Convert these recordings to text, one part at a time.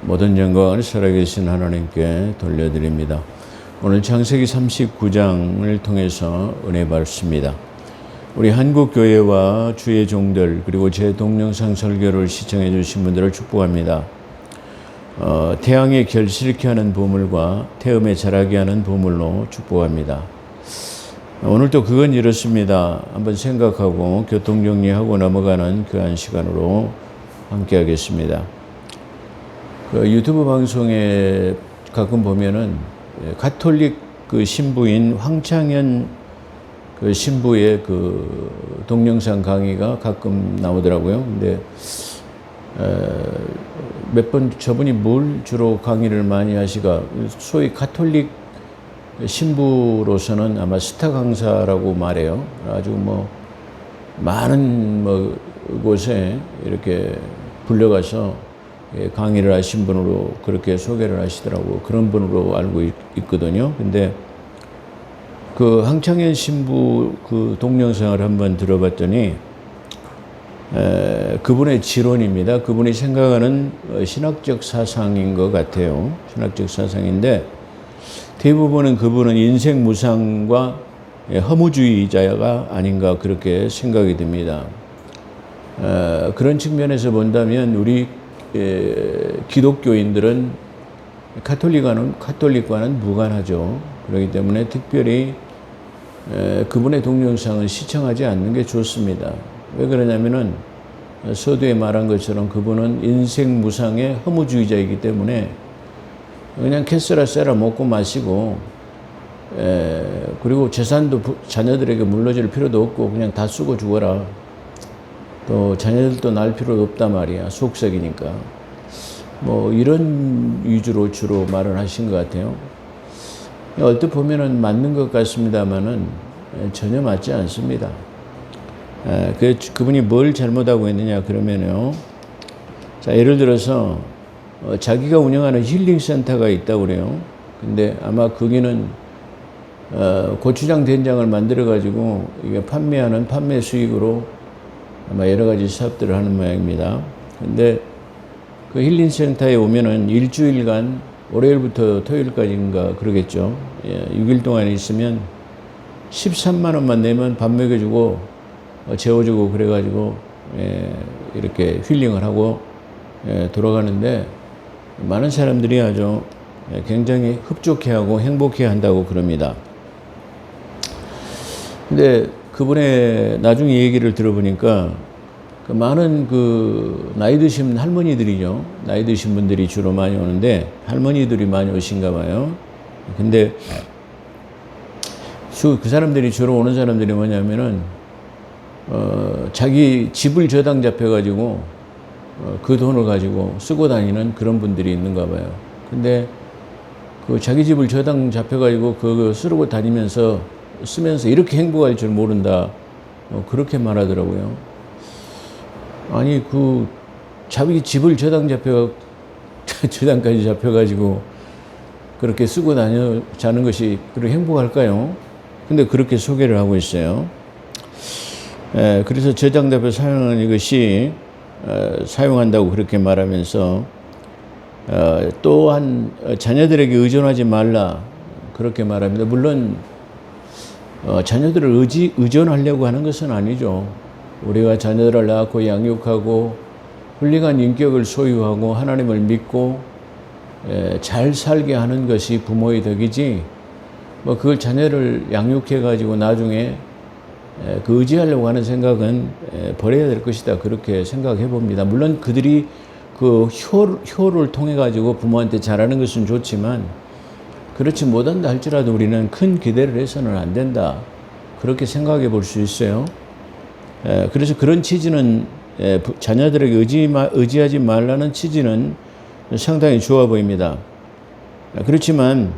모든 영광을 살아계신 하나님께 돌려드립니다. 오늘 창세기 39장을 통해서 은혜 받습니다. 우리 한국교회와 주의 종들 그리고 제 동영상 설교를 시청해 주신 분들을 축복합니다. 태양에 결실케 하는 보물과 태음에 자라게 하는 보물로 축복합니다. 오늘도 그건 이렇습니다. 한번 생각하고 교통정리하고 넘어가는 그한 시간으로 함께 하겠습니다. 유튜브 방송에 가끔 보면은 가톨릭 신부인 황창현 신부의 동영상 강의가 가끔 나오더라고요. 근데 몇 번 저분이 뭘 주로 강의를 많이 하시가 소위 가톨릭 신부로서는 아마 스타 강사라고 말해요. 아주 많은 곳에 이렇게 불려가서 강의를 하신 분으로 그렇게 소개를 하시더라고. 그런 분으로 알고 있거든요. 근데 황창현 신부 동영상을 한번 들어봤더니 그분의 지론입니다. 그분이 생각하는 신학적 사상인 것 같아요. 신학적 사상인데 대부분은 그분은 인생 무상과 허무주의자가 아닌가 그렇게 생각이 듭니다. 그런 측면에서 본다면 우리 기독교인들은 가톨릭과는 무관하죠. 그렇기 때문에 특별히 그분의 동영상을 시청하지 않는 게 좋습니다. 왜 그러냐면은 서두에 말한 것처럼 그분은 인생 무상의 허무주의자이기 때문에 그냥 캐스라 세라 먹고 마시고 그리고 재산도 자녀들에게 물려줄 필요도 없고 그냥 다 쓰고 죽어라. 또 자녀들도 날 필요도 없단 말이야. 속삭이니까. 이런 위주로 주로 말을 하신 것 같아요. 얼핏 보면은 맞는 것 같습니다만은 전혀 맞지 않습니다. 그분이 뭘 잘못하고 있느냐 그러면요. 자, 예를 들어서 자기가 운영하는 힐링센터가 있다고 그래요. 근데 아마 거기는 고추장 된장을 만들어 가지고 이게 판매하는 판매 수익으로 아마 여러 가지 사업들을 하는 모양입니다. 근데 그 힐링센터에 오면은 일주일간 월요일부터 토요일까지인가 그러겠죠. 6일 동안 있으면 13만 원만 내면 밥 먹여주고 재워주고 그래가지고 이렇게 힐링을 하고 돌아가는데 많은 사람들이 아주 굉장히 흡족해하고 행복해한다고 그럽니다. 근데 그분의 나중에 얘기를 들어보니까 많은 나이 드신 할머니들이죠. 나이 드신 분들이 주로 많이 오는데 할머니들이 많이 오신가 봐요. 근데 그 사람들이 주로 오는 사람들이 뭐냐면은 자기 집을 저당 잡혀가지고 그 돈을 가지고 쓰고 다니는 그런 분들이 있는가 봐요. 근데 자기 집을 저당 잡혀가지고 그거 쓰고 다니면서 쓰면서 이렇게 행복할 줄 모른다. 그렇게 말하더라고요. 아니, 자기 집을 저당까지 잡혀가지고 그렇게 쓰고 자는 것이 그렇게 행복할까요? 근데 그렇게 소개를 하고 있어요. 그래서 저당잡혀 사용하는 이것이 사용한다고 그렇게 말하면서 또한 자녀들에게 의존하지 말라 그렇게 말합니다. 물론 자녀들을 의존하려고 하는 것은 아니죠. 우리가 자녀들을 낳고 양육하고 훌륭한 인격을 소유하고 하나님을 믿고 잘 살게 하는 것이 부모의 덕이지 그걸 자녀를 양육해 가지고 나중에 의지하려고 하는 생각은 버려야 될 것이다 그렇게 생각해 봅니다. 물론 그들이 효를 통해 가지고 부모한테 잘하는 것은 좋지만 그렇지 못한다 할지라도 우리는 큰 기대를 해서는 안 된다 그렇게 생각해 볼 수 있어요. 그래서 그런 취지는 자녀들에게 의지하지 말라는 취지는 상당히 좋아 보입니다. 그렇지만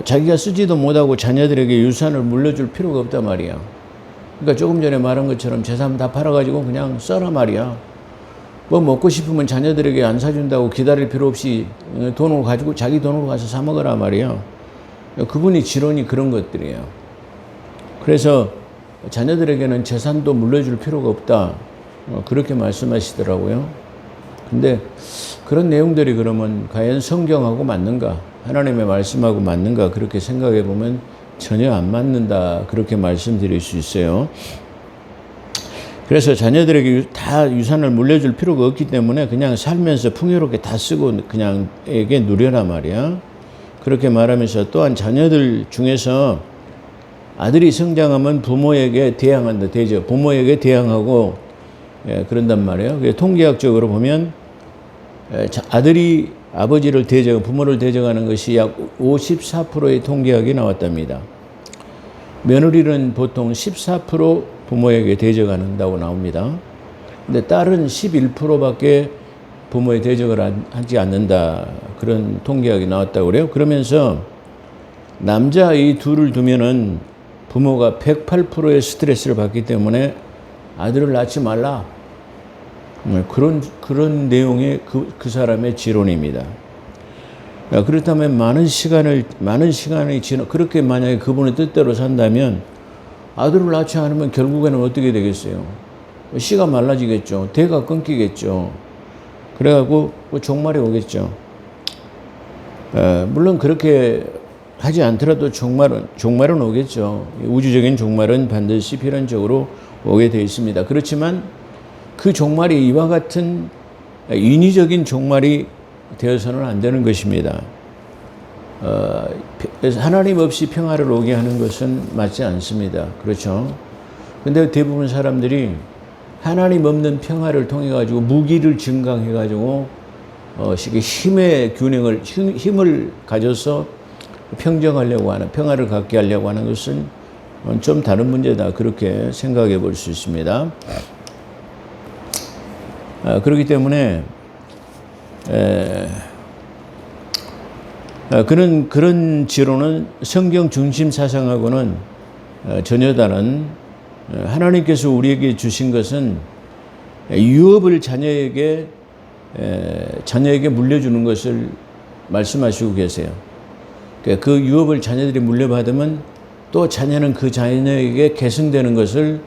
자기가 쓰지도 못하고 자녀들에게 유산을 물려줄 필요가 없단 말이야. 그러니까 조금 전에 말한 것처럼 재산 다 팔아가지고 그냥 써라 말이야. 먹고 싶으면 자녀들에게 안 사준다고 기다릴 필요 없이 돈을 가지고 자기 돈으로 가서 사 먹으라 말이야. 그분이 지론이 그런 것들이에요. 그래서 자녀들에게는 재산도 물려줄 필요가 없다. 그렇게 말씀하시더라고요. 근데 그런 내용들이 그러면 과연 성경하고 맞는가? 하나님의 말씀하고 맞는가? 그렇게 생각해 보면 전혀 안 맞는다. 그렇게 말씀드릴 수 있어요. 그래서 자녀들에게 다 유산을 물려줄 필요가 없기 때문에 그냥 살면서 풍요롭게 다 쓰고 그냥 에게 누려라 말이야. 그렇게 말하면서 또한 자녀들 중에서 아들이 성장하면 부모에게 대항한다. 되죠. 부모에게 대항하고 그런단 말이에요. 통계학적으로 보면 아들이 아버지를 대적, 부모를 대적하는 것이 약 54%의 통계학이 나왔답니다. 며느리는 보통 14% 부모에게 대적한다고 나옵니다. 근데 딸은 11%밖에 부모의 대적을 하지 않는다. 그런 통계학이 나왔다고 그래요. 그러면서 남자아이 둘을 두면은 부모가 108%의 스트레스를 받기 때문에 아들을 낳지 말라. 그런 내용의 그 사람의 지론입니다. 그렇다면 많은 시간이 지나, 그렇게 만약에 그분의 뜻대로 산다면 아들을 낳지 않으면 결국에는 어떻게 되겠어요? 씨가 말라지겠죠. 대가 끊기겠죠. 그래갖고 종말이 오겠죠. 물론 그렇게 하지 않더라도 종말은 오겠죠. 우주적인 종말은 반드시 필연적으로 오게 되어 있습니다. 그렇지만 그 종말이 이와 같은 인위적인 종말이 되어서는 안 되는 것입니다. 하나님 없이 평화를 오게 하는 것은 맞지 않습니다. 그렇죠? 근데 대부분 사람들이 하나님 없는 평화를 통해 가지고 무기를 증강해 가지고 힘의 균형을 힘을 가져서 평정하려고 하는, 평화를 갖게 하려고 하는 것은 좀 다른 문제다. 그렇게 생각해 볼 수 있습니다. 그렇기 때문에 그런 지론은 성경 중심 사상하고는 전혀 다른, 하나님께서 우리에게 주신 것은 유업을 자녀에게 물려주는 것을 말씀하시고 계세요. 그 유업을 자녀들이 물려받으면 또 자녀는 그 자녀에게 계승되는 것을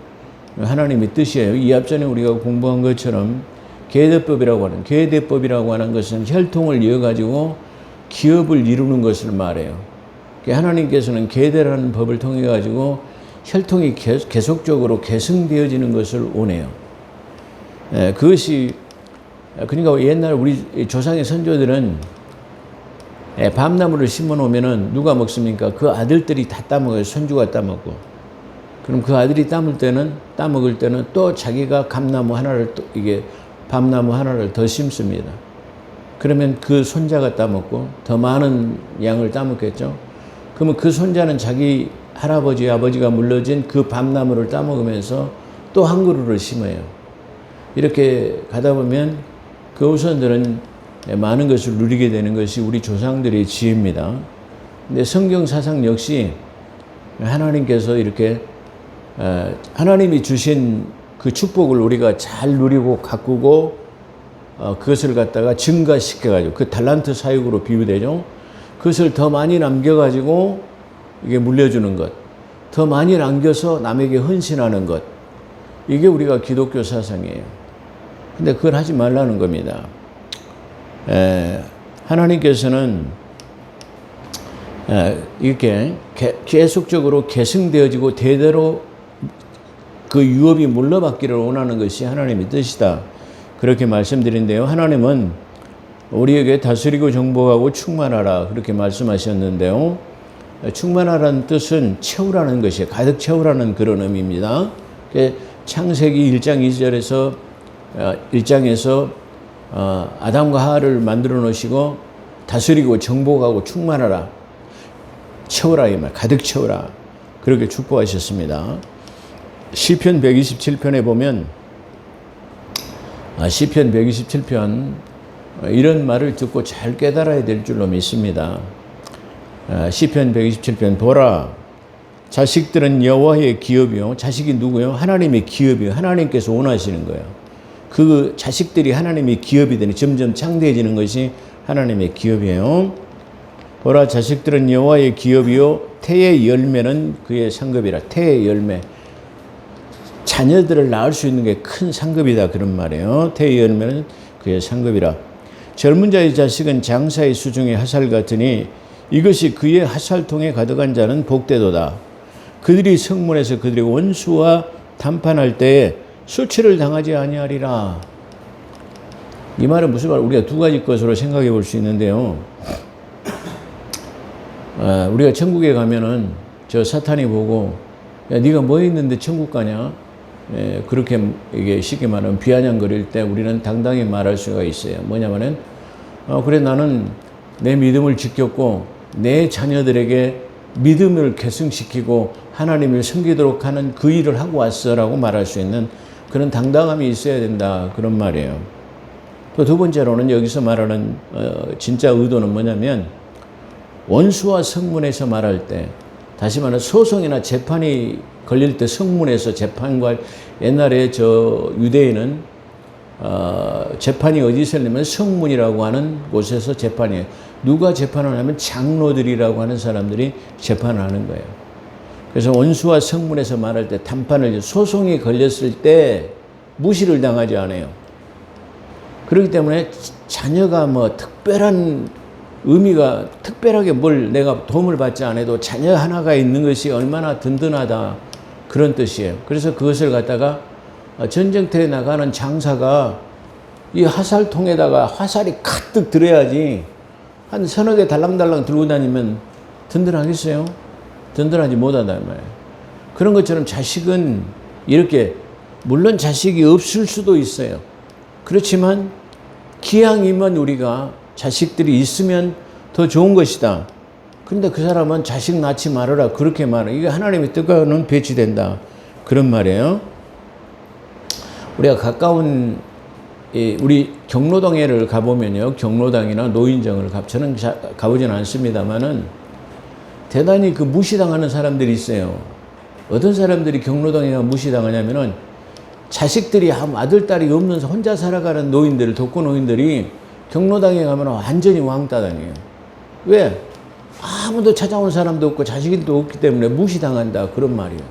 하나님의 뜻이에요. 이 앞전에 우리가 공부한 것처럼 계대법이라고 하는 것은 혈통을 이어가지고 기업을 이루는 것을 말해요. 하나님께서는 계대라는 법을 통해 가지고 혈통이 계속적으로 계승되어지는 것을 원해요. 그것이, 그러니까 옛날 우리 조상의 선조들은 밤나무를 심어 놓으면은 누가 먹습니까? 그 아들들이 다 따먹어요. 손주가 따먹고. 그럼 그 아들이 따먹을 때는 또 자기가 밤나무 하나를 더 심습니다. 그러면 그 손자가 따먹고 더 많은 양을 따먹겠죠. 그러면 그 손자는 자기 할아버지, 아버지가 물려진 그 밤나무를 따먹으면서 또 한 그루를 심어요. 이렇게 가다 보면 그 후손들은 많은 것을 누리게 되는 것이 우리 조상들의 지혜입니다. 근데 성경 사상 역시 하나님께서 이렇게 하나님이 주신 그 축복을 우리가 잘 누리고 가꾸고 그것을 갖다가 증가시켜가지고, 그 달란트 사육으로 비유되죠. 그것을 더 많이 남겨가지고 이게 물려주는 것, 더 많이 남겨서 남에게 헌신하는 것, 이게 우리가 기독교 사상이에요. 근데 그걸 하지 말라는 겁니다. 하나님께서는 이렇게 계속적으로 계승되어지고 대대로 그 유업이 물러받기를 원하는 것이 하나님의 뜻이다. 그렇게 말씀드린데요. 하나님은 우리에게 다스리고 정복하고 충만하라. 그렇게 말씀하셨는데요. 충만하라는 뜻은 채우라는 것이에요. 가득 채우라는 그런 의미입니다. 창세기 1장 1장에서 아담과 하와를 만들어 놓으시고 다스리고 정복하고 충만하라. 채우라 이 말. 가득 채우라. 그렇게 축복하셨습니다. 시편 127편에 보면 시편 127편 이런 말을 듣고 잘 깨달아야 될 줄로 믿습니다. 시편 127편 보라 자식들은 여호와의 기업이요. 자식이 누구요? 하나님의 기업이요. 하나님께서 원하시는 거예요. 그 자식들이 하나님의 기업이 되는, 점점 창대해지는 것이 하나님의 기업이에요. 보라 자식들은 여호와의 기업이요. 태의 열매는 그의 상급이라. 태의 열매. 자녀들을 낳을 수 있는 게 큰 상급이다. 그런 말이에요. 태의 열매는 그의 상급이라. 젊은 자의 자식은 장사의 수중의 화살 같으니 이것이 그의 화살통에 가득한 자는 복되도다. 그들이 성문에서 그들의 원수와 담판할 때에 수치를 당하지 아니하리라. 이 말은 무슨 말? 우리가 두 가지 것으로 생각해 볼 수 있는데요. 우리가 천국에 가면은 저 사탄이 보고 야, 네가 뭐 있는데 천국 가냐? 그렇게 이게 쉽게 말하면 비아냥거릴 때 우리는 당당히 말할 수가 있어요. 뭐냐면은 그래 나는 내 믿음을 지켰고 내 자녀들에게 믿음을 계승시키고 하나님을 섬기도록 하는 그 일을 하고 왔어라고 말할 수 있는 그런 당당함이 있어야 된다, 그런 말이에요. 또 두 번째로는 여기서 말하는 진짜 의도는 뭐냐면 원수와 성문에서 말할 때, 다시 말하면 소송이나 재판이 걸릴 때 성문에서 재판과, 옛날에 저 유대인은 재판이 어디서 열리면 성문이라고 하는 곳에서 재판이에요. 누가 재판을 하면 장로들이라고 하는 사람들이 재판을 하는 거예요. 그래서 원수와 성문에서 말할 때 담판을, 소송이 걸렸을 때 무시를 당하지 않아요. 그렇기 때문에 자녀가 뭐 특별한 의미가, 특별하게 뭘 내가 도움을 받지 않아도 자녀 하나가 있는 것이 얼마나 든든하다, 그런 뜻이에요. 그래서 그것을 갖다가 전쟁터에 나가는 장사가 이 화살통에다가 화살이 가득 들어야지 한 서너 개 달랑달랑 들고 다니면 든든하겠어요? 든든하지 못하단 말이에요. 그런 것처럼 자식은 이렇게, 물론 자식이 없을 수도 있어요. 그렇지만 기왕이면 우리가 자식들이 있으면 더 좋은 것이다. 그런데 그 사람은 자식 낳지 말아라, 그렇게 말해. 이게 하나님의 뜻과는 배치된다, 그런 말이에요. 우리가 가까운 우리 경로당회를 가보면요, 경로당이나 노인정을 저는 가보지는 않습니다만은 대단히 그 무시당하는 사람들이 있어요. 어떤 사람들이 경로당회가 무시당하냐면은 자식들이 아들, 딸이 없는 혼자 살아가는 노인들, 독거노인들이 경로당에 가면 완전히 왕따 다녀요. 왜? 아무도 찾아온 사람도 없고 자식도 없기 때문에 무시당한다, 그런 말이에요.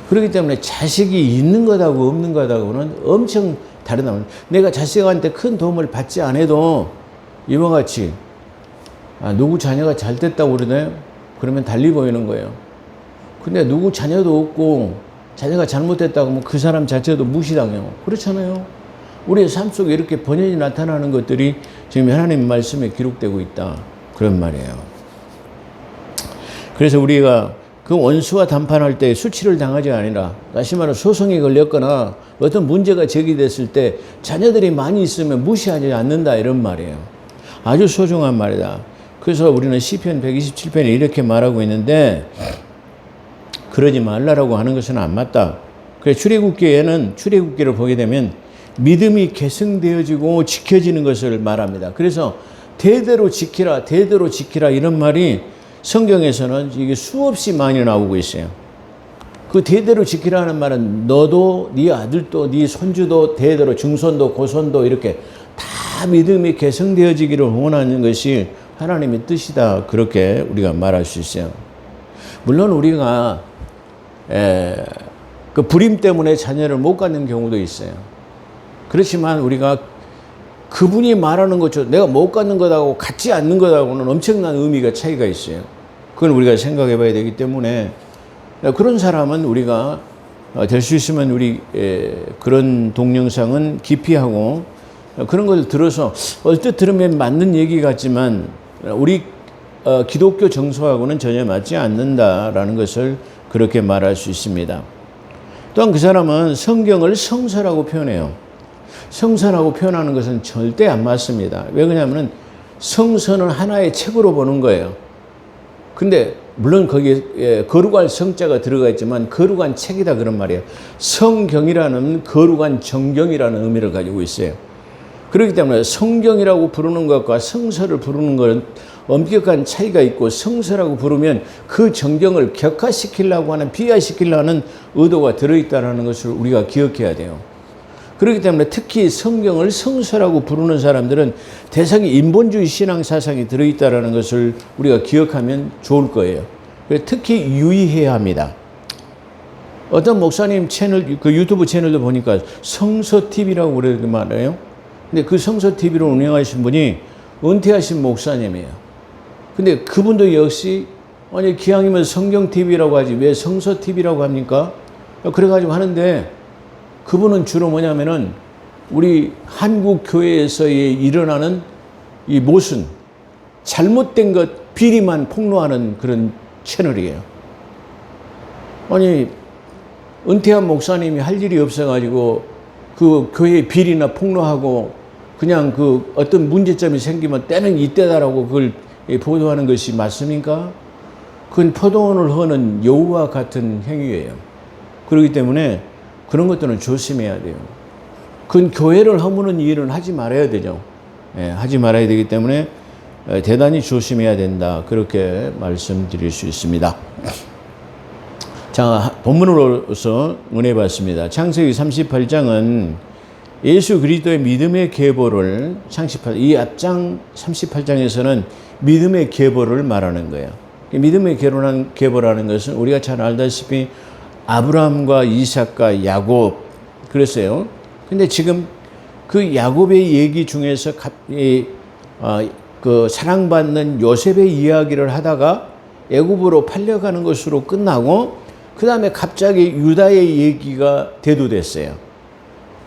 그렇기 때문에 자식이 있는 것하고 없는 것하고는 엄청 다르다. 내가 자식한테 큰 도움을 받지 않아도 이와 같이 누구 자녀가 잘 됐다고 그러네? 그러면 달리 보이는 거예요. 근데 누구 자녀도 없고 자녀가 잘못됐다고 하면 그 사람 자체도 무시당해요. 그렇잖아요. 우리의 삶 속에 이렇게 번연히 나타나는 것들이 지금 하나님 말씀에 기록되고 있다, 그런 말이에요. 그래서 우리가 그 원수와 담판할 때 수치를 당하지 아니라, 다시 말해 소송이 걸렸거나 어떤 문제가 제기됐을 때 자녀들이 많이 있으면 무시하지 않는다, 이런 말이에요. 아주 소중한 말이다. 그래서 우리는 시편 127편에 이렇게 말하고 있는데, 그러지 말라라고 하는 것은 안 맞다. 그래서 출애굽기를 보게 되면 믿음이 계승되어지고 지켜지는 것을 말합니다. 그래서 대대로 지키라, 대대로 지키라, 이런 말이 성경에서는 이게 수없이 많이 나오고 있어요. 그 대대로 지키라는 말은 너도, 네 아들도, 네 손주도, 대대로 증손도, 고손도 이렇게 다 믿음이 계승되어지기를 원하는 것이 하나님의 뜻이다, 그렇게 우리가 말할 수 있어요. 물론 우리가 그 불임 때문에 자녀를 못 갖는 경우도 있어요. 그렇지만 우리가 그분이 말하는 것처럼 내가 못 갖는 것하고 갖지 않는 것하고는 엄청난 의미가 차이가 있어요. 그걸 우리가 생각해 봐야 되기 때문에 그런 사람은 우리가 될 수 있으면 우리 그런 동영상은 기피하고, 그런 걸 들어서 얼뜻 들으면 맞는 얘기 같지만 우리 기독교 정서하고는 전혀 맞지 않는다라는 것을 그렇게 말할 수 있습니다. 또한 그 사람은 성경을 성서라고 표현해요. 성서라고 표현하는 것은 절대 안 맞습니다. 왜 그러냐면 성서는 하나의 책으로 보는 거예요. 근데 물론 거기에 거룩한 성자가 들어가 있지만 거룩한 책이다, 그런 말이에요. 성경이라는 거룩한 정경이라는 의미를 가지고 있어요. 그렇기 때문에 성경이라고 부르는 것과 성서를 부르는 것은 엄격한 차이가 있고, 성서라고 부르면 그 정경을 격화시키려고 하는, 비하시키려고 하는 의도가 들어있다는 것을 우리가 기억해야 돼요. 그렇기 때문에 특히 성경을 성서라고 부르는 사람들은 대상이 인본주의 신앙 사상이 들어있다는 것을 우리가 기억하면 좋을 거예요. 특히 유의해야 합니다. 어떤 목사님 채널, 그 유튜브 채널도 보니까 성서TV라고 그러는 말이에요. 근데 그 성서 TV를 운영하신 분이 은퇴하신 목사님이에요. 근데 그분도 역시 아니 기왕이면 성경 TV라고 하지 왜 성서 TV라고 합니까? 그래가지고 하는데 그분은 주로 뭐냐면은 우리 한국 교회에서 일어나는 이 모순, 잘못된 것 비리만 폭로하는 그런 채널이에요. 아니 은퇴한 목사님이 할 일이 없어가지고 그 교회 비리나 폭로하고 그냥 그 어떤 문제점이 생기면 때는 이때다라고 그걸 보도하는 것이 맞습니까? 그건 포도원을 허는 여우와 같은 행위예요. 그렇기 때문에 그런 것들은 조심해야 돼요. 그건 교회를 허무는 일은 하지 말아야 되죠. 예, 하지 말아야 되기 때문에 대단히 조심해야 된다. 그렇게 말씀드릴 수 있습니다. 자, 본문으로서 은혜 받습니다. 창세기 38장은 예수 그리스도의 믿음의 계보를 이 앞장 38장에서는 믿음의 계보를 말하는 거예요. 믿음의 계보라는 것은 우리가 잘 알다시피 아브라함과 이삭과 야곱 그랬어요. 근데 지금 그 야곱의 얘기 중에서 그 사랑받는 요셉의 이야기를 하다가 애굽으로 팔려가는 것으로 끝나고 그 다음에 갑자기 유다의 얘기가 대두됐어요.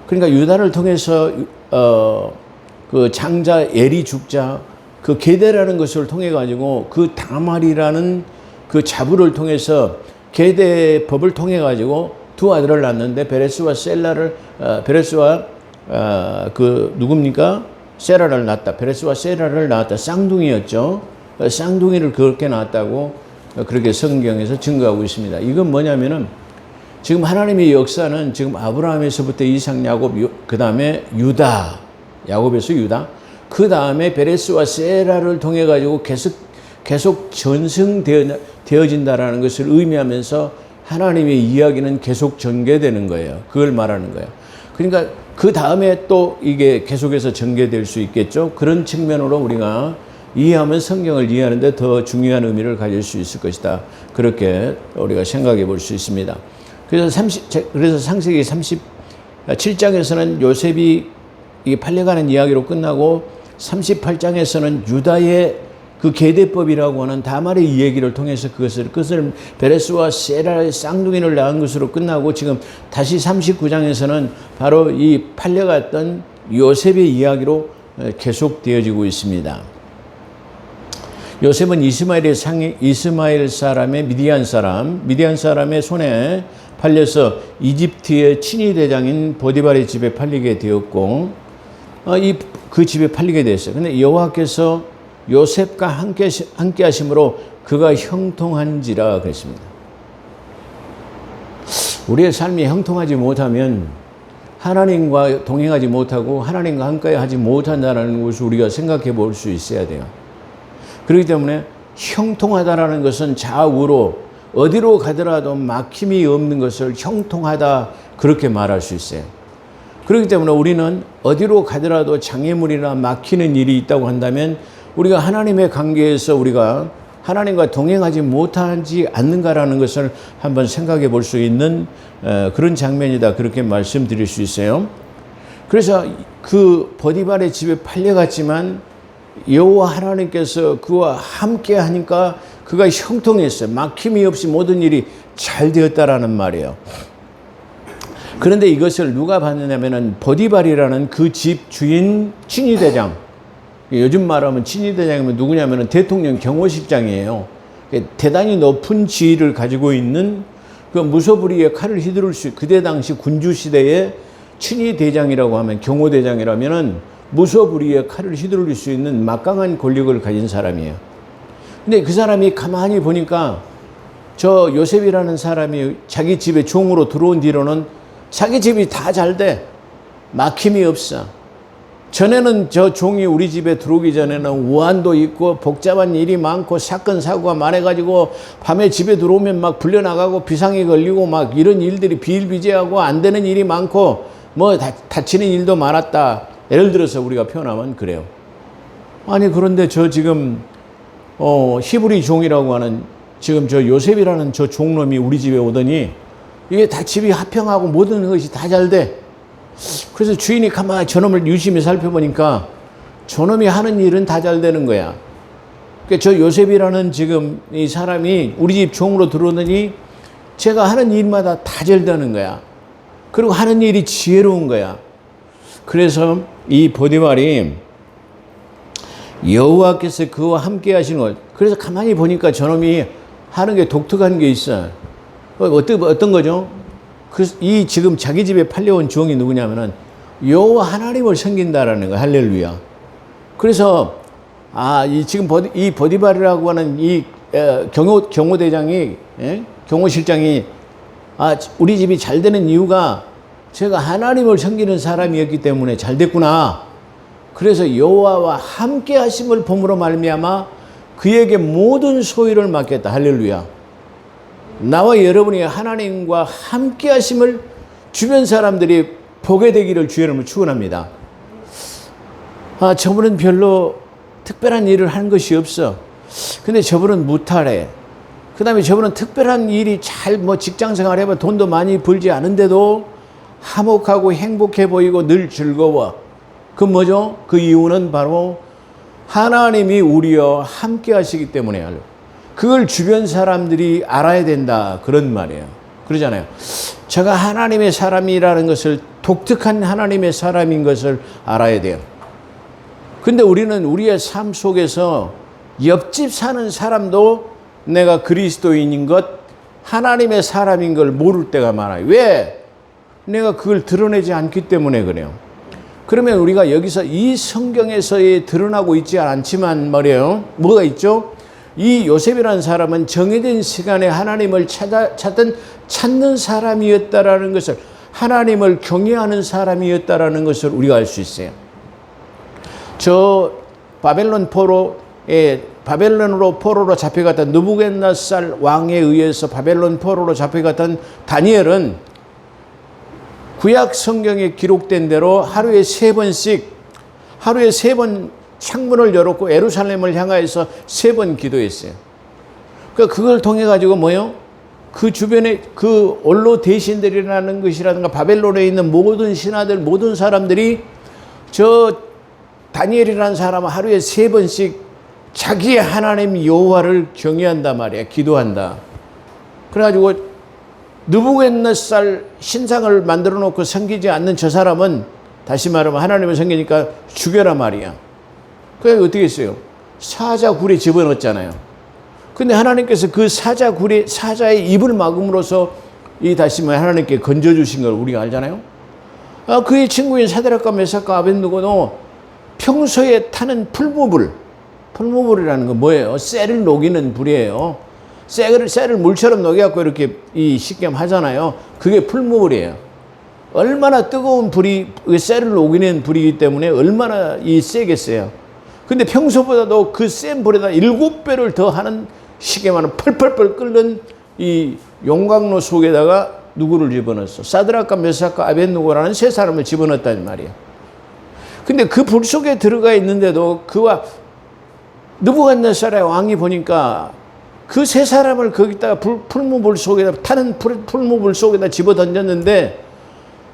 그러니까 유다를 통해서 그 장자 엘이 죽자 그 계대라는 것을 통해 가지고 그 다말이라는 그 자부를 통해서 계대법을 통해 가지고 두 아들을 낳는데 베레스와 그 누굽니까? 세라를 낳았다. 베레스와 세라를 낳았다. 쌍둥이였죠. 쌍둥이를 그렇게 낳았다고 그렇게 성경에서 증거하고 있습니다. 이건 뭐냐면은 지금 하나님의 역사는 지금 아브라함에서부터 이삭, 야곱, 그 다음에 유다, 야곱에서 유다, 그 다음에 베레스와 세라를 통해 가지고 계속 전승되어진다라는 것을 의미하면서 하나님의 이야기는 계속 전개되는 거예요. 그걸 말하는 거예요. 그러니까 그 다음에 또 이게 계속해서 전개될 수 있겠죠. 그런 측면으로 우리가 이해하면 성경을 이해하는데 더 중요한 의미를 가질 수 있을 것이다. 그렇게 우리가 생각해 볼 수 있습니다. 그래서 창세기 37장에서는 요셉이 팔려가는 이야기로 끝나고 38장에서는 유다의 그 계대법이라고 하는 다말의 이 얘기를 통해서 그것을 베레스와 세라의 쌍둥이를 낳은 것으로 끝나고 지금 다시 39장에서는 바로 이 팔려갔던 요셉의 이야기로 계속되어지고 있습니다. 요셉은 이스마엘 사람의 미디안 사람의 손에 팔려서 이집트의 친위 대장인 보디발의 집에 팔리게 되었고 그 집에 팔리게 됐어요. 근데 여호와께서 요셉과 함께 하심으로 그가 형통한지라 그랬습니다. 우리의 삶이 형통하지 못하면 하나님과 동행하지 못하고 하나님과 함께 하지 못한다는 것을 우리가 생각해 볼 수 있어야 돼요. 그렇기 때문에 형통하다라는 것은 좌우로 어디로 가더라도 막힘이 없는 것을 형통하다 그렇게 말할 수 있어요. 그렇기 때문에 우리는 어디로 가더라도 장애물이나 막히는 일이 있다고 한다면 우리가 하나님의 관계에서 우리가 하나님과 동행하지 못하지 않는가라는 것을 한번 생각해 볼 수 있는 그런 장면이다. 그렇게 말씀드릴 수 있어요. 그래서 그 보디발의 집에 팔려갔지만 여호와 하나님께서 그와 함께 하니까 그가 형통했어요. 막힘이 없이 모든 일이 잘 되었다라는 말이에요. 그런데 이것을 누가 봤느냐면은 보디발이라는 그 집 주인 친위대장, 요즘 말하면 친위대장이면 누구냐면은 대통령 경호실장이에요. 대단히 높은 지위를 가지고 있는 그 무소불위의 칼을 휘두를 수, 그때 당시 군주 시대의 친위대장이라고 하면 경호대장이라면은 무소불위의 칼을 휘두를 수 있는 막강한 권력을 가진 사람이에요. 근데 그 사람이 가만히 보니까 저 요셉이라는 사람이 자기 집에 종으로 들어온 뒤로는 자기 집이 다 잘 돼. 막힘이 없어. 전에는 저 종이 우리 집에 들어오기 전에는 우환도 있고 복잡한 일이 많고 사건 사고가 많아가지고 밤에 집에 들어오면 막 불려나가고 비상이 걸리고 막 이런 일들이 비일비재하고 안 되는 일이 많고 뭐 다치는 일도 많았다. 예를 들어서 우리가 표현하면 그래요. 아니 그런데 저 지금 히브리 종이라고 하는 지금 저 요셉이라는 저 종놈이 우리 집에 오더니 이게 다 집이 화평하고 모든 것이 다 잘 돼. 그래서 주인이 가만히 저놈을 유심히 살펴보니까 저놈이 하는 일은 다 잘 되는 거야. 그러니까 저 요셉이라는 지금 이 사람이 우리 집 종으로 들어오더니 제가 하는 일마다 다 잘 되는 거야. 그리고 하는 일이 지혜로운 거야. 그래서 이 보디발이 여호와께서 그와 함께 하시는 것. 그래서 가만히 보니까 저놈이 하는 게 독특한 게 있어. 어떤 거죠? 이 지금 자기 집에 팔려온 종이 누구냐면은 여호와 하나님을 섬긴다라는 거야. 할렐루야. 그래서 지금 이 보디발이라고 하는 이 경호대장이, 경호실장이 우리 집이 잘 되는 이유가 제가 하나님을 섬기는 사람이었기 때문에 잘 됐구나. 그래서 여호와와 함께 하심을 봄으로 말미암아 그에게 모든 소유를 맡겼다. 할렐루야. 나와 여러분이 하나님과 함께 하심을 주변 사람들이 보게 되기를 주의 이름으로 축원합니다. 저분은 별로 특별한 일을 하는 것이 없어. 근데 저분은 무탈해. 그 다음에 저분은 특별한 일이 직장 생활 해봐 돈도 많이 벌지 않은데도 화목하고 행복해 보이고 늘 즐거워. 그 뭐죠? 그 이유는 바로 하나님이 우리와 함께 하시기 때문에 그걸 주변 사람들이 알아야 된다. 그런 말이에요. 그러잖아요. 제가 하나님의 사람이라는 것을, 독특한 하나님의 사람인 것을 알아야 돼요. 근데 우리는 우리의 삶 속에서 옆집 사는 사람도 내가 그리스도인인 것, 하나님의 사람인 걸 모를 때가 많아요. 왜? 내가 그걸 드러내지 않기 때문에 그래요. 그러면 우리가 여기서 이 성경에서에 드러나고 있지 않지만 말이에요. 뭐가 있죠? 이 요셉이라는 사람은 정해진 시간에 하나님을 찾는 사람이었다라는 것을, 하나님을 경외하는 사람이었다라는 것을 우리가 알 수 있어요. 저 바벨론으로 포로로 잡혀갔던 느부갓네살 왕에 의해서 바벨론 포로로 잡혀갔던 다니엘은 구약 성경에 기록된 대로 하루에 3번씩, 하루에 3번 창문을 열었고 예루살렘을 향하여서 3번 기도했어요. 그러니까 그걸 통해 가지고 뭐요? 그 주변에 그 원로 대신들이라는 것이라든가 바벨론에 있는 모든 신하들, 모든 사람들이 저 다니엘이라는 사람은 하루에 3번씩 자기의 하나님 여호와를 경외한단 말이야. 기도한다. 그래가지고 느부갓네살 신상을 만들어 놓고 섬기지 않는 저 사람은, 다시 말하면 하나님을 섬기니까 죽여라 말이야. 그래서 어떻게 했어요? 사자굴에 집어넣었잖아요. 근데 하나님께서 그 사자의 입을 막음으로써 다시 말해 하나님께 건져주신 걸 우리가 알잖아요. 그의 친구인 사드락과 메삭과 아벳느고도 평소에 타는 풀무불이라는 건 뭐예요? 쇠를 녹이는 불이에요. 쇠를 물처럼 녹여갖고 이렇게 식겸 하잖아요. 그게 풀무불이에요. 얼마나 뜨거운 불이, 쇠를 녹이는 불이기 때문에 얼마나 세겠어요. 근데 평소보다도 그 센 불에다 7배를 더 하는 식겸하는 펄펄펄 끓는 이 용광로 속에다가 누구를 집어넣었어? 사드락과 메삭과 아벳느고라는 3사람을 집어넣었단 말이에요. 근데 그 불 속에 들어가 있는데도 그와 느부갓네살의 왕이 보니까 그 3사람을 거기다가 풀무불 속에다, 타는 풀무불 속에다 집어 던졌는데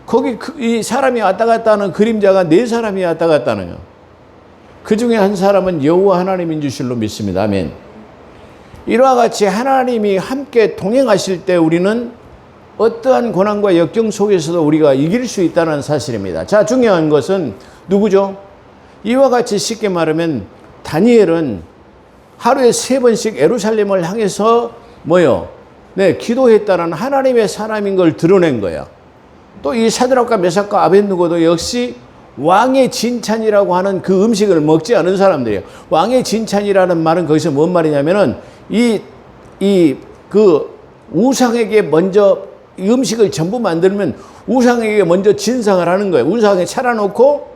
거기 이 사람이 왔다 갔다 하는 그림자가 4사람이 왔다 갔다 하는 거예요. 그 중에 한 사람은 여호와 하나님인 줄로 믿습니다. 아멘. 이와 같이 하나님이 함께 동행하실 때 우리는 어떠한 고난과 역경 속에서도 우리가 이길 수 있다는 사실입니다. 자, 중요한 것은 누구죠? 이와 같이 쉽게 말하면 다니엘은 하루에 3번씩 예루살렘을 향해서 기도했다는 하나님의 사람인 걸 드러낸 거야. 또 이 사드락과 메삭과 아벳느고도 역시 왕의 진찬이라고 하는 그 음식을 먹지 않은 사람들이에요. 왕의 진찬이라는 말은 거기서 뭔 말이냐면은 그 우상에게 먼저 이 음식을 전부 만들면 우상에게 먼저 진상을 하는 거예요. 우상에 차려놓고,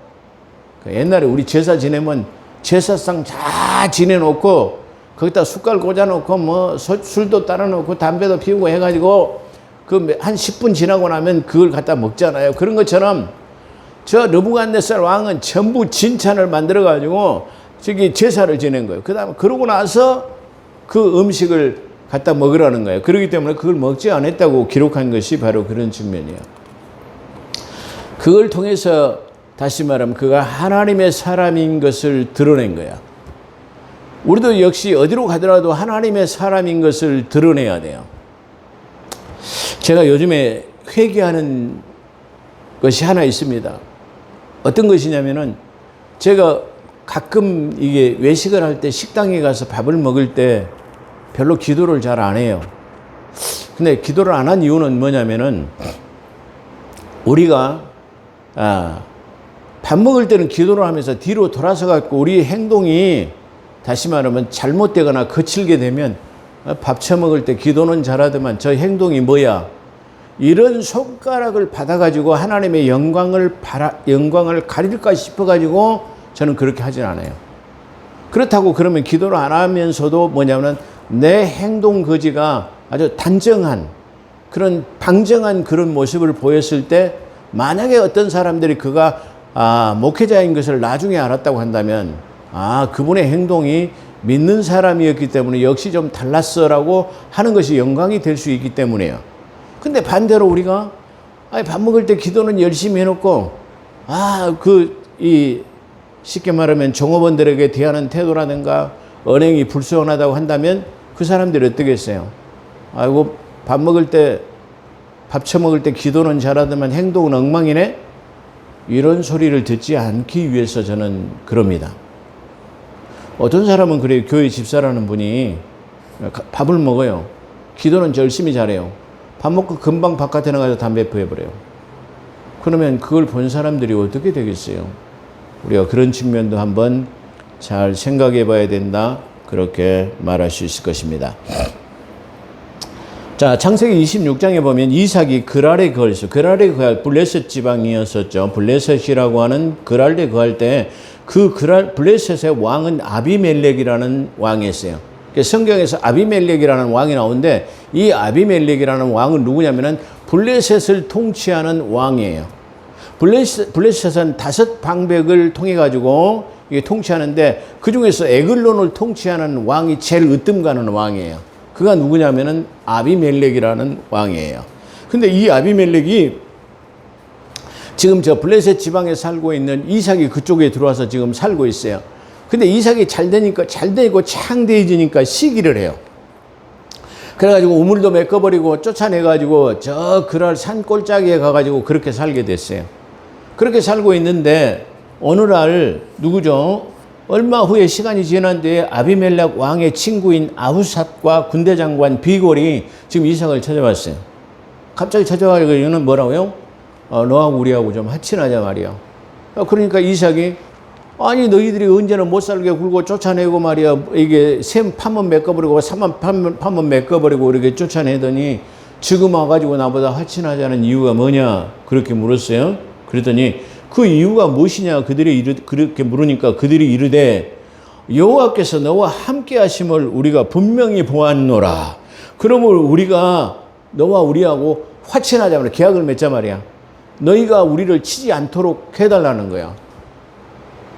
옛날에 우리 제사 지내면 제사상 다 지내놓고 거기다 숟갈 꽂아놓고 술도 따라놓고 담배도 피우고 해가지고 한 10분 지나고 나면 그걸 갖다 먹잖아요. 그런 것처럼 저 느부갓네살 왕은 전부 진찬을 만들어가지고 저기 제사를 지낸 거예요. 그러고 나서 그 음식을 갖다 먹으라는 거예요. 그렇기 때문에 그걸 먹지 않았다고 기록한 것이 바로 그런 측면이에요. 그걸 통해서 다시 말하면 그가 하나님의 사람인 것을 드러낸 거야. 우리도 역시 어디로 가더라도 하나님의 사람인 것을 드러내야 돼요. 제가 요즘에 회개하는 것이 하나 있습니다. 어떤 것이냐면은 제가 가끔 이게 외식을 할 때 식당에 가서 밥을 먹을 때 별로 기도를 잘 안 해요. 근데 기도를 안 한 이유는 뭐냐면은 우리가 밥 먹을 때는 기도를 하면서 뒤로 돌아서 갖고 우리 행동이 다시 말하면 잘못되거나 거칠게 되면 밥 처먹을 때 기도는 잘하더만 저 행동이 뭐야? 이런 손가락을 받아가지고 하나님의 영광을 가릴까 싶어가지고 저는 그렇게 하진 않아요. 그렇다고 그러면 기도를 안 하면서도 뭐냐면 내 행동 거지가 아주 단정한 그런 방정한 그런 모습을 보였을 때 만약에 어떤 사람들이 그가 목회자인 것을 나중에 알았다고 한다면 그분의 행동이 믿는 사람이었기 때문에 역시 좀 달랐어라고 하는 것이 영광이 될 수 있기 때문에요. 근데 반대로 우리가 밥 먹을 때 기도는 열심히 해놓고 쉽게 말하면 종업원들에게 대하는 태도라든가 언행이 불순하다고 한다면 그 사람들이 어떻겠어요? 아이고 밥 처먹을 때 기도는 잘하더만 행동은 엉망이네? 이런 소리를 듣지 않기 위해서 저는 그럽니다. 어떤 사람은 그래요. 교회 집사라는 분이 밥을 먹어요. 기도는 열심히 잘해요. 밥 먹고 금방 바깥에 나가서 담배 피워버려요. 그러면 그걸 본 사람들이 어떻게 되겠어요? 우리가 그런 측면도 한번 잘 생각해 봐야 된다. 그렇게 말할 수 있을 것입니다. 자, 창세기 26장에 보면 이삭이 그랄에 거했어. 그랄에 거할 블레셋 지방이었었죠. 블레셋이라고 하는 그랄에 거할 때 그 블레셋의 왕은 아비멜렉이라는 왕이었어요. 성경에서 아비멜렉이라는 왕이 나오는데 이 아비멜렉이라는 왕은 누구냐면은 블레셋을 통치하는 왕이에요. 블레셋은 5 방백을 통해 가지고 통치하는데 그 중에서 에글론을 통치하는 왕이 제일 으뜸 가는 왕이에요. 그가 누구냐면은 아비멜렉이라는 왕이에요. 근데 이 아비멜렉이 지금 저 블레셋 지방에 살고 있는 이삭이 그쪽에 들어와서 지금 살고 있어요. 근데 이삭이 잘 되고 창대해지니까 시기를 해요. 그래가지고 우물도 메꿔버리고 쫓아내가지고 저 그랄 산 꼴짜기에 가가지고 그렇게 살게 됐어요. 그렇게 살고 있는데 어느 날 누구죠? 얼마 후에 시간이 지난 뒤에 아비멜렉 왕의 친구인 아후삿과 군대 장관 비골이 지금 이삭을 찾아왔어요. 갑자기 찾아와가지고 이거는 뭐라고요? 너하고 우리하고 좀 합친하자 말이야. 그러니까 이삭이 아니 너희들이 언제는 못 살게 굴고 쫓아내고 말이야. 이게 샘 파면 메꿔버리고 사만 파면 메꿔버리고 이렇게 쫓아내더니 지금 와가지고 나보다 합친하자는 이유가 뭐냐 그렇게 물었어요. 그랬더니 그 이유가 무엇이냐 그렇게 물으니까 그들이 이르되 여호와께서 너와 함께 하심을 우리가 분명히 보았노라. 그러므로 우리가 너와 우리하고 화친하자 말이야. 계약을 맺자 말이야. 너희가 우리를 치지 않도록 해달라는 거야.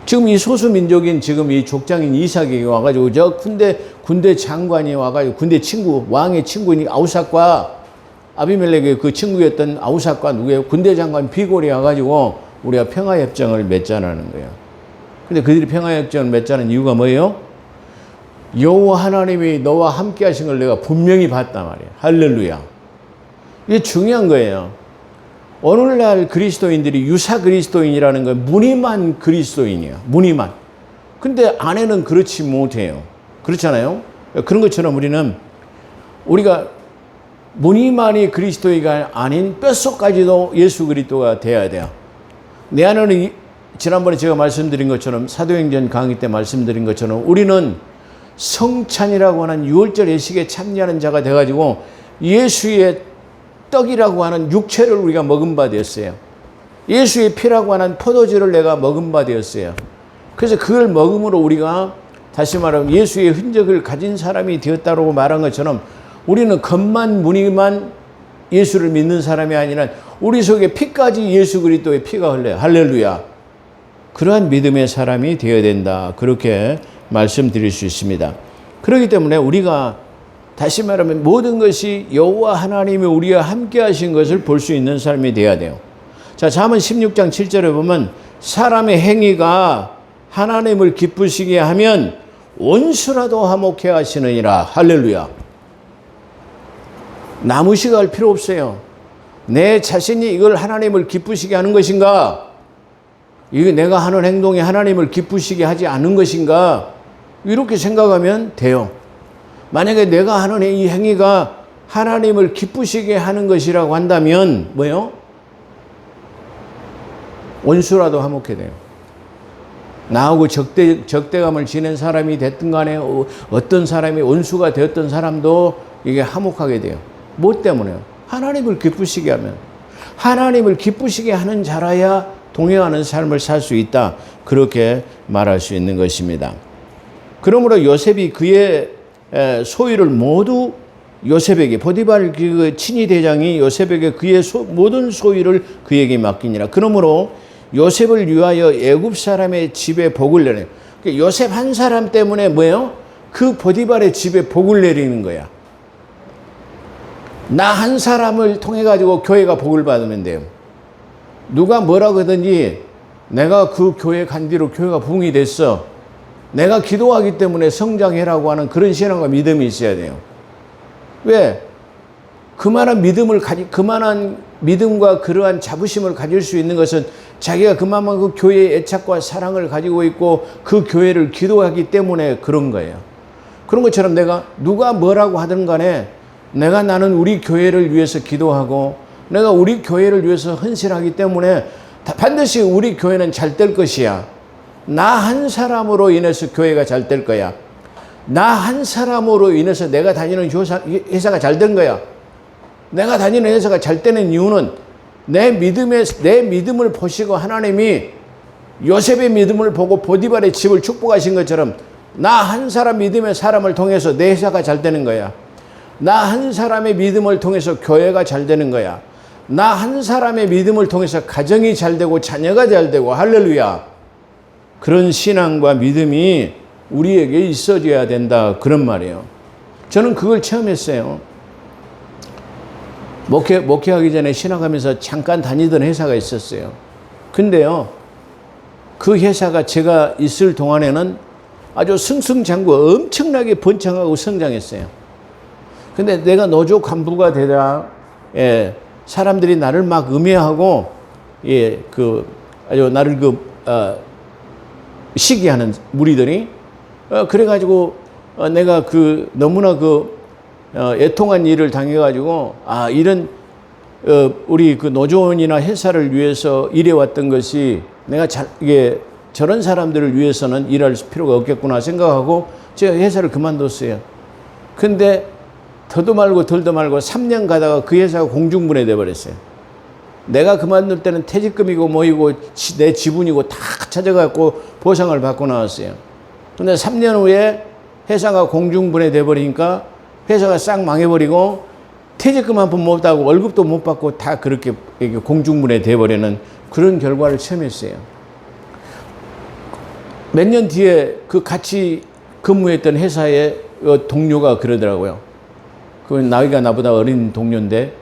지금 이 소수민족인 지금 이 족장인 이삭이 와가지고 저 군대 장관이 와가지고 군대 친구 왕의 친구인 아우삿과 아비멜렉의 그 친구였던 아우삿과 누구예요? 군대 장관 비골이 와가지고 우리가 평화협정을 맺자는 거예요. 근데 그들이 평화협정을 맺자는 이유가 뭐예요? 여호와 하나님이 너와 함께 하신 걸 내가 분명히 봤단 말이에요. 할렐루야. 이게 중요한 거예요. 오늘날 그리스도인들이 유사 그리스도인이라는 건 무늬만 그리스도인이야. 무늬만. 근데 안에는 그렇지 못해요. 그렇잖아요? 그런 것처럼 우리가 무늬만이 그리스도가 아닌 뼛속까지도 예수 그리스도가 돼야 돼요. 내 안에는 지난번에 제가 말씀드린 것처럼 사도행전 강의 때 말씀드린 것처럼 우리는 성찬이라고 하는 유월절 예식에 참여하는 자가 돼가지고 예수의 떡이라고 하는 육체를 우리가 먹은 바 되었어요. 예수의 피라고 하는 포도주를 내가 먹은 바 되었어요. 그래서 그걸 먹음으로 우리가 다시 말하면 예수의 흔적을 가진 사람이 되었다고 말한 것처럼 우리는 겉만 무늬만 예수를 믿는 사람이 아니라 우리 속에 피까지 예수 그리스도의 피가 흘러요. 할렐루야. 그러한 믿음의 사람이 되어야 된다. 그렇게 말씀드릴 수 있습니다. 그렇기 때문에 우리가 다시 말하면 모든 것이 여호와 하나님이 우리와 함께 하신 것을 볼 수 있는 삶이 되어야 돼요. 자, 잠언 16장 7절에 보면 사람의 행위가 하나님을 기쁘시게 하면 원수라도 화목해 하시느니라. 할렐루야. 나무시갈 필요 없어요. 내 자신이 이걸 하나님을 기쁘시게 하는 것인가? 이게 내가 하는 행동이 하나님을 기쁘시게 하지 않은 것인가? 이렇게 생각하면 돼요. 만약에 내가 하는 이 행위가 하나님을 기쁘시게 하는 것이라고 한다면 뭐예요? 원수라도 화목해 돼요. 나하고 적대감을 지낸 사람이 됐든 간에 어떤 사람이 원수가 되었던 사람도 이게 화목하게 돼요. 뭐 때문에요? 하나님을 기쁘시게 하면. 하나님을 기쁘시게 하는 자라야 동행하는 삶을 살 수 있다. 그렇게 말할 수 있는 것입니다. 그러므로 요셉이 그의 소유를 모두 요셉에게, 보디발 그 친위 대장이 요셉에게 그의 모든 소유를 그에게 맡기니라. 그러므로 요셉을 위하여 애굽 사람의 집에 복을 내려. 요셉 한 사람 때문에 뭐예요? 그 보디발의 집에 복을 내리는 거야. 나 한 사람을 통해 가지고 교회가 복을 받으면 돼요. 누가 뭐라고 하든지 내가 그 교회 간 뒤로 교회가 부흥이 됐어. 내가 기도하기 때문에 성장해라고 하는 그런 신앙과 믿음이 있어야 돼요. 왜? 그만한 믿음과 그러한 자부심을 가질 수 있는 것은 자기가 그만큼 그 교회의 애착과 사랑을 가지고 있고 그 교회를 기도하기 때문에 그런 거예요. 그런 것처럼 내가 누가 뭐라고 하든 간에 나는 우리 교회를 위해서 기도하고 내가 우리 교회를 위해서 헌신하기 때문에 반드시 우리 교회는 잘 될 것이야. 나 한 사람으로 인해서 교회가 잘 될 거야. 나 한 사람으로 인해서 내가 다니는 회사가 잘 된 거야. 내가 다니는 회사가 잘 되는 이유는 내 믿음을 보시고 하나님이 요셉의 믿음을 보고 보디발의 집을 축복하신 것처럼 나 한 사람 믿음의 사람을 통해서 내 회사가 잘 되는 거야. 나 한 사람의 믿음을 통해서 교회가 잘 되는 거야. 나 한 사람의 믿음을 통해서 가정이 잘 되고 자녀가 잘 되고 할렐루야. 그런 신앙과 믿음이 우리에게 있어져야 된다. 그런 말이에요. 저는 그걸 체험했어요. 목회하기 전에 신학하면서 잠깐 다니던 회사가 있었어요. 근데요, 그 회사가 제가 있을 동안에는 아주 승승장구 엄청나게 번창하고 성장했어요. 근데 내가 노조 간부가 되다, 사람들이 나를 막 음해하고, 아주 나를 시기하는 무리들이, 그래가지고 내가 너무나 애통한 일을 당해가지고, 이런, 우리 노조원이나 회사를 위해서 일해왔던 것이 내가 저런 사람들을 위해서는 일할 필요가 없겠구나 생각하고 제가 회사를 그만뒀어요. 근데 더도 말고 덜도 말고 3년 가다가 그 회사가 공중분해돼 버렸어요. 내가 그만둘 때는 퇴직금이고 뭐이고 내 지분이고 다 찾아갖고 보상을 받고 나왔어요. 근데 3년 후에 회사가 공중분해돼 버리니까 회사가 싹 망해버리고 퇴직금 한 푼 못 받고 월급도 못 받고 다 그렇게 공중분해돼 버리는 그런 결과를 체험했어요. 몇 년 뒤에 그 같이 근무했던 회사의 동료가 그러더라고요. 그 나이가 나보다 어린 동료인데,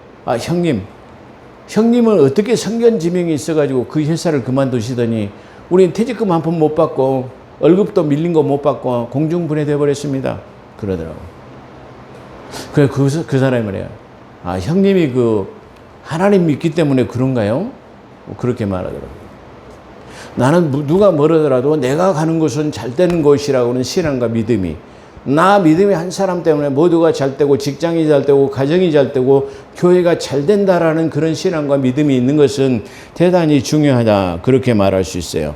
형님은 어떻게 성견지명이 있어가지고 그 회사를 그만두시더니 우린 퇴직금 한 푼 못 받고 월급도 밀린 거 못 받고 공중분해돼 버렸습니다. 그러더라고요. 그 사람이 말이에요. 형님이 하나님 믿기 때문에 그런가요? 그렇게 말하더라고요. 나는 누가 뭐라더라도 내가 가는 곳은 잘 되는 곳이라고 하는 신앙과 믿음이, 나 믿음이 한 사람 때문에 모두가 잘 되고 직장이 잘 되고 가정이 잘 되고 교회가 잘 된다라는 그런 신앙과 믿음이 있는 것은 대단히 중요하다. 그렇게 말할 수 있어요.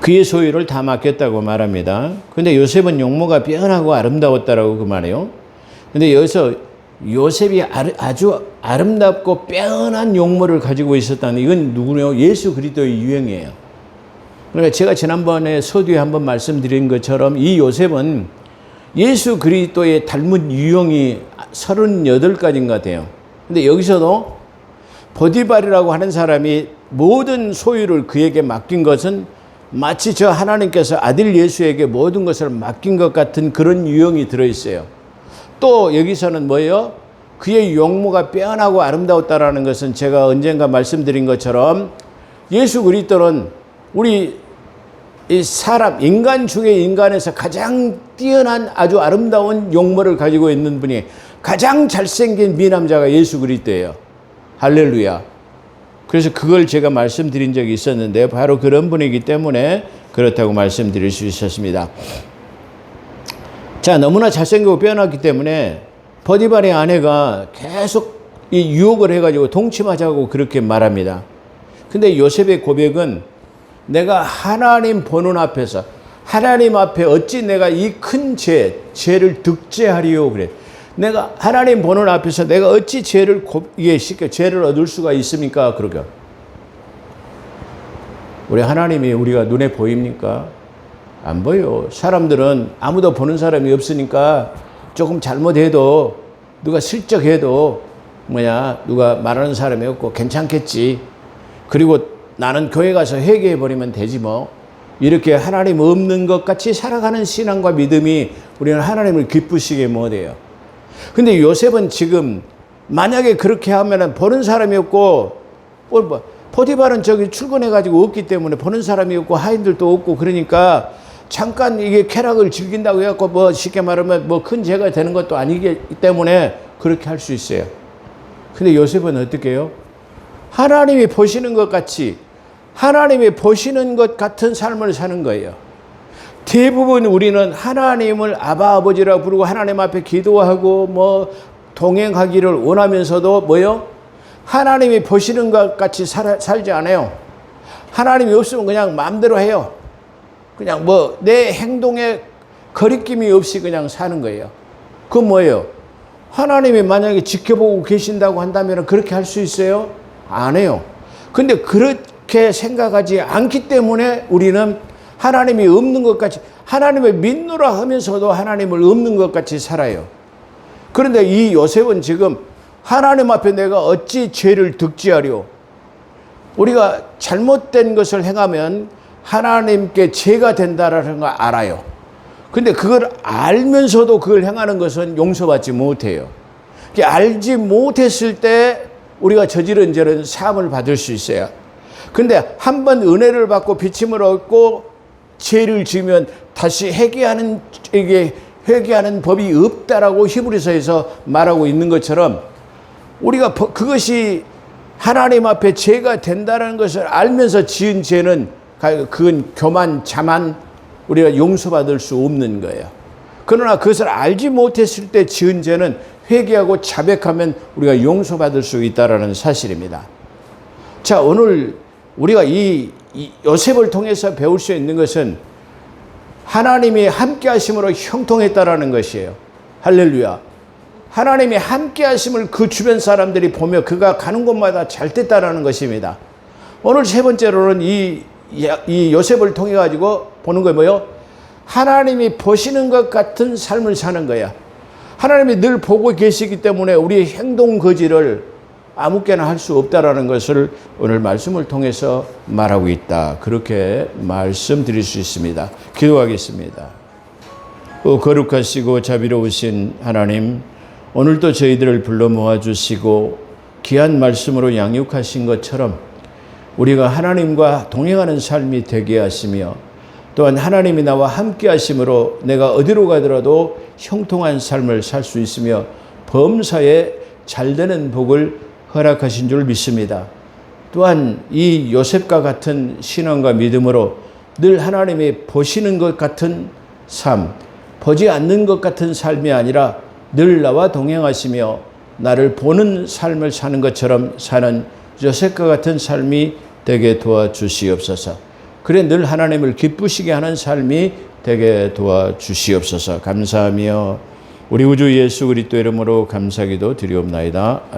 그의 소유를 다 맡겼다고 말합니다. 근데 요셉은 용모가 빼어나고 아름다웠다라고 그 말이에요. 근데 여기서 요셉이 아주 아름답고 빼어난 용모를 가지고 있었다는, 이건 누구냐? 예수 그리스도의 유형이에요. 그러니까 제가 지난번에 서두에 한번 말씀드린 것처럼 이 요셉은 예수 그리스도의 닮은 유형이 38가지인가 돼요. 근데 여기서도 보디발이라고 하는 사람이 모든 소유를 그에게 맡긴 것은 마치 저 하나님께서 아들 예수에게 모든 것을 맡긴 것 같은 그런 유형이 들어있어요. 또 여기서는 뭐예요? 그의 용모가 빼어나고 아름다웠다라는 것은 제가 언젠가 말씀드린 것처럼 예수 그리스도는 우리 이 사람, 인간 중에 인간에서 가장 뛰어난 아주 아름다운 용모를 가지고 있는 분이 가장 잘생긴 미남자가 예수 그리스도예요. 할렐루야. 그래서 그걸 제가 말씀드린 적이 있었는데 바로 그런 분이기 때문에 그렇다고 말씀드릴 수 있었습니다. 자, 너무나 잘생기고 빼어났기 때문에 보디발의 아내가 계속 이 유혹을 해가지고 동침하자고 그렇게 말합니다. 근데 요셉의 고백은 내가 하나님 보는 앞에서 하나님 앞에 어찌 내가 이 큰 죄를 득죄하리요 그래. 내가 하나님 보는 앞에서 내가 어찌 죄를 죄를 얻을 수가 있습니까? 그러게. 우리 하나님이 우리가 눈에 보입니까? 안 보여. 사람들은 아무도 보는 사람이 없으니까 조금 잘못해도 누가 슬쩍 해도 누가 말하는 사람이 없고 괜찮겠지. 그리고 나는 교회 가서 회개해 버리면 되지 뭐. 이렇게 하나님 없는 것 같이 살아가는 신앙과 믿음이 우리는 하나님을 기쁘시게 못해요. 근데 요셉은 지금 만약에 그렇게 하면은 보는 사람이 없고 포티발은 저기 출근해 가지고 없기 때문에 보는 사람이 없고 하인들도 없고 그러니까 잠깐 이게 쾌락을 즐긴다고 해갖고 쉽게 말하면 큰 죄가 되는 것도 아니기 때문에 그렇게 할 수 있어요. 근데 요셉은 어떻게 해요? 하나님이 보시는 것 같이 하나님이 보시는 것 같은 삶을 사는 거예요. 대부분 우리는 하나님을 아바 아버지라고 부르고 하나님 앞에 기도하고 동행하기를 원하면서도 하나님이 보시는 것 같이 살지 않아요. 하나님이 없으면 그냥 마음대로 해요. 그냥 내 행동에 거리낌이 없이 그냥 사는 거예요. 그건 뭐예요? 하나님이 만약에 지켜보고 계신다고 한다면 그렇게 할 수 있어요? 안 해요. 근데 그렇게 생각하지 않기 때문에 우리는 하나님이 없는 것 같이 하나님을 믿노라 하면서도 하나님을 없는 것 같이 살아요. 그런데 이 요셉은 지금 하나님 앞에 내가 어찌 죄를 득지하려. 우리가 잘못된 것을 행하면 하나님께 죄가 된다라는 걸 알아요. 근데 그걸 알면서도 그걸 행하는 것은 용서받지 못해요. 알지 못했을 때 우리가 저지른 죄는 사함을 받을 수 있어요. 근데 한번 은혜를 받고 비침을 얻고 죄를 지으면 다시 회개하는 법이 없다라고 히브리서에서 말하고 있는 것처럼 우리가 그것이 하나님 앞에 죄가 된다는 것을 알면서 지은 죄는 그건 교만, 자만 우리가 용서받을 수 없는 거예요. 그러나 그것을 알지 못했을 때 지은 죄는 회개하고 자백하면 우리가 용서받을 수 있다는 사실입니다. 자, 오늘 우리가 이 요셉을 통해서 배울 수 있는 것은 하나님이 함께 하심으로 형통했다라는 것이에요. 할렐루야. 하나님이 함께 하심을 그 주변 사람들이 보며 그가 가는 곳마다 잘 됐다라는 것입니다. 오늘 세 번째로는 이 요셉을 통해 가지고 보는 거예요. 뭐요? 하나님이 보시는 것 같은 삶을 사는 거야. 하나님이 늘 보고 계시기 때문에 우리의 행동 거지를 아무렇게나 할 수 없다라는 것을 오늘 말씀을 통해서 말하고 있다. 그렇게 말씀드릴 수 있습니다. 기도하겠습니다. 거룩하시고 자비로우신 하나님, 오늘도 저희들을 불러 모아주시고 귀한 말씀으로 양육하신 것처럼 우리가 하나님과 동행하는 삶이 되게 하시며 또한 하나님이 나와 함께 하심으로 내가 어디로 가더라도 형통한 삶을 살 수 있으며 범사에 잘되는 복을 허락하신 줄 믿습니다. 또한 이 요셉과 같은 신앙과 믿음으로 늘 하나님이 보시는 것 같은 삶, 보지 않는 것 같은 삶이 아니라 늘 나와 동행하시며 나를 보는 삶을 사는 것처럼 사는 요셉과 같은 삶이 되게 도와주시옵소서. 그래 늘 하나님을 기쁘시게 하는 삶이 되게 도와주시옵소서. 감사하며 우리 우주 예수 그리스도 이름으로 감사기도 드리옵나이다. 아멘.